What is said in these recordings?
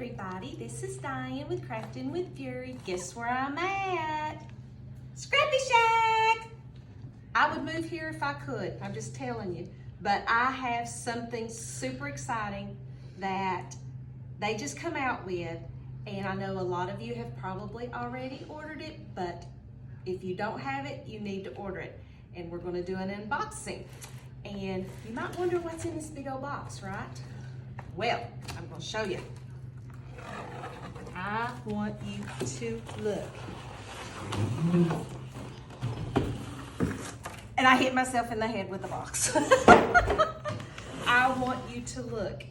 everybody, this is Diane with Crafting with Fury. Guess where I'm at? Scrappy Shack! I would move here if I could, I'm just telling you. But I have something super exciting that they just come out with, and I know a lot of you have probably already ordered it, but if you don't have it, you need to order it. And we're gonna do an unboxing. And you might wonder what's in this big old box, right? Well, I'm gonna show you. I want you to look. And I hit myself in the head with the box. I want you to look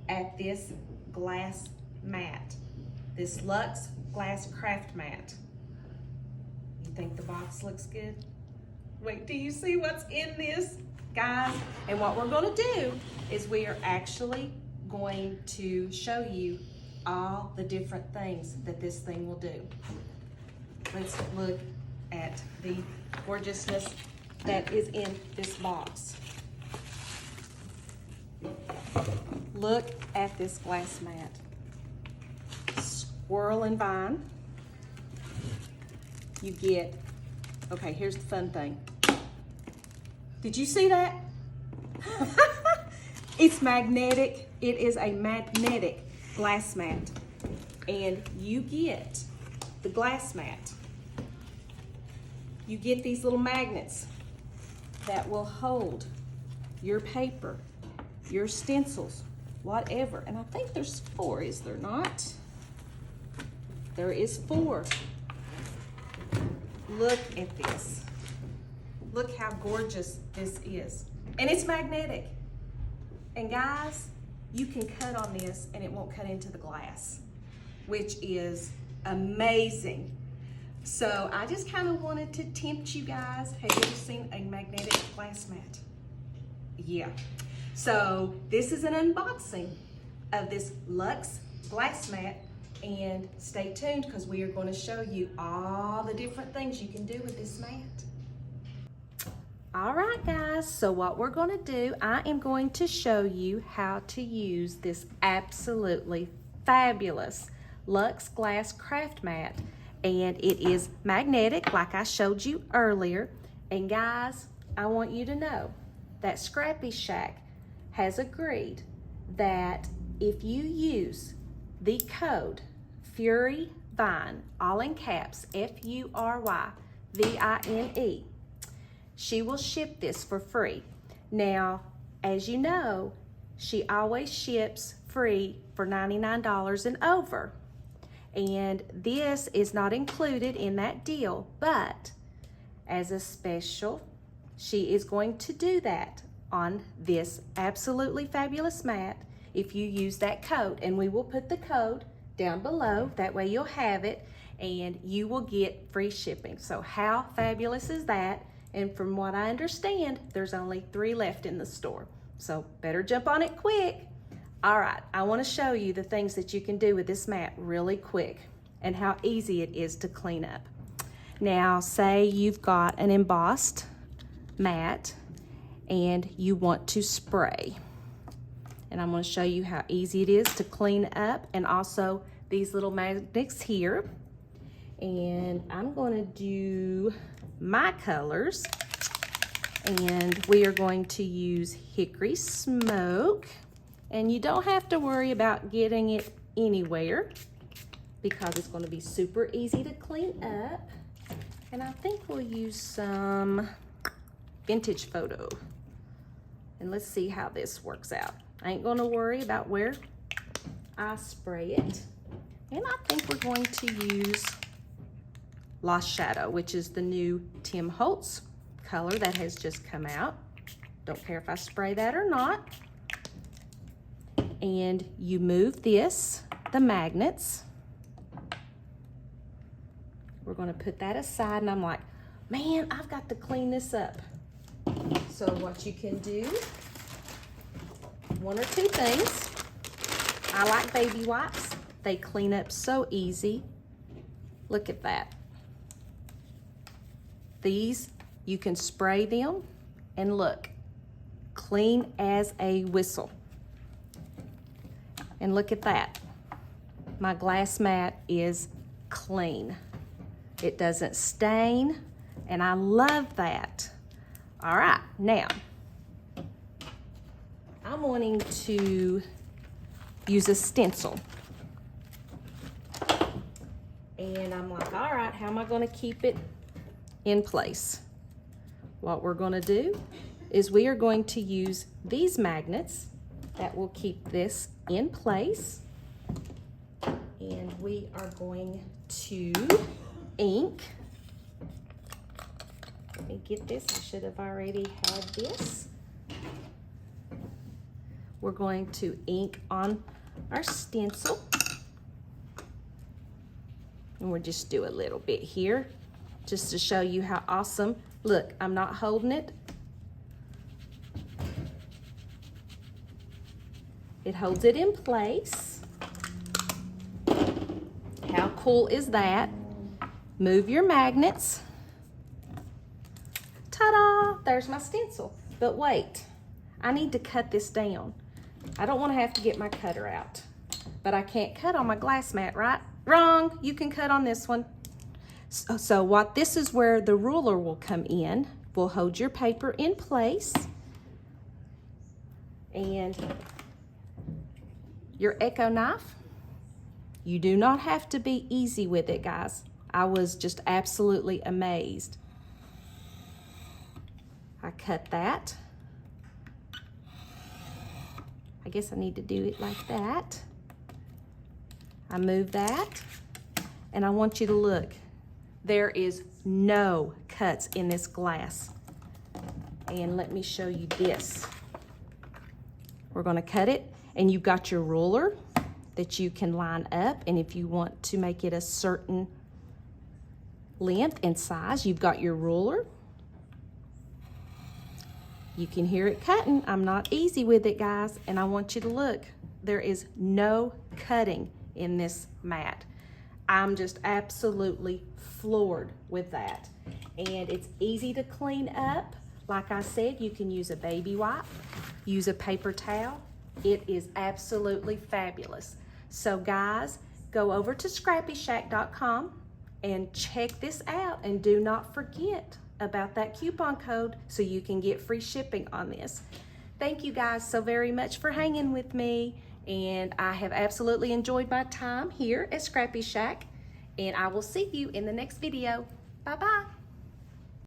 at this glass mat. This Luxe glass craft mat. You think the box looks good? Wait till you see what's in this, guys. And what we're gonna do is we are actually going to show you all the different things that this thing will do. Let's look at the gorgeousness that is in this box. Look at this glass mat. Squirrel and vine. You get, okay, here's the fun thing. Did you see that? It's magnetic. It is a magnetic glass mat. And you get the glass mat. You get these little magnets that will hold your paper, your stencils, whatever. And I think there's 4, is there not? There is 4. Look at this. Look how gorgeous this is. And it's magnetic. And guys, you can cut on this and it won't cut into the glass, which is amazing. So I just kind of wanted to tempt you guys. Have you ever seen a magnetic glass mat? Yeah. So this is an unboxing of this Luxe glass mat, and stay tuned because we are going to show you all the different things you can do with this mat. All right, guys, so what we're going to do, I am going to show you how to use this absolutely fabulous Luxe glass craft mat. And it is magnetic, like I showed you earlier. And guys, I want you to know that Scrappy Shack has agreed that if you use the code FURYVINE, all in caps, FURYVINE, she will ship this for free. Now, as you know, she always ships free for $99 and over. And this is not included in that deal, but as a special, she is going to do that on this absolutely fabulous mat if you use that code. And we will put the code down below, that way you'll have it and you will get free shipping. So how fabulous is that? And from what I understand, there's only 3 left in the store. So better jump on it quick. All right, I want to show you the things that you can do with this mat really quick and how easy it is to clean up. Now, say you've got an embossed mat and you want to spray. And I'm going to show you how easy it is to clean up, and also these little magnets here. And I'm going to do my colors, and we are going to use Hickory Smoke. And you don't have to worry about getting it anywhere because it's going to be super easy to clean up. And I think we'll use some Vintage Photo. And let's see how this works out. I ain't going to worry about where I spray it. And I think we're going to use Lost Shadow, which is the new Tim Holtz color that has just come out. Don't care if I spray that or not. And you move this, the magnets. We're going to put that aside, and I'm like, man, I've got to clean this up. So what you can do, 1 or 2 things. I like baby wipes. They clean up so easy. Look at that. These, you can spray them, and look, clean as a whistle. And look at that. my glass mat is clean. It doesn't stain, and I love that. All right, now, I'm wanting to use a stencil. And I'm like, all right, how am I gonna keep it in place? What we're gonna do is we are going to use these magnets that will keep this in place. And we are going to ink. Let me get this, I should have already had this. We're going to ink on our stencil. And we'll just do a little bit here just to show you how awesome. Look, I'm not holding it. It holds it in place. How cool is that? Move your magnets. Ta-da! There's my stencil. But wait, I need to cut this down. I don't want to have to get my cutter out. But I can't cut on my glass mat, right? Wrong, you can cut on this one. So what this is where the ruler will come in. Will hold your paper in place. And your Echo knife, you do not have to be easy with it, guys. I was just absolutely amazed. I cut that. I guess I need to do it like that. I move that, and I want you to look. There is no cuts in this glass. And let me show you this. We're gonna cut it, and you've got your ruler that you can line up, and if you want to make it a certain length and size, you've got your ruler. You can hear it cutting. I'm not easy with it, guys, and I want you to look. There is no cutting in this mat. I'm just absolutely floored with that. And it's easy to clean up. Like I said, you can use a baby wipe, use a paper towel. It is absolutely fabulous. So guys, go over to scrappyshack.com and check this out, and do not forget about that coupon code so you can get free shipping on this. Thank you guys so very much for hanging with me, and I have absolutely enjoyed my time here at Scrappy Shack, and I will see you in the next video. Bye-bye.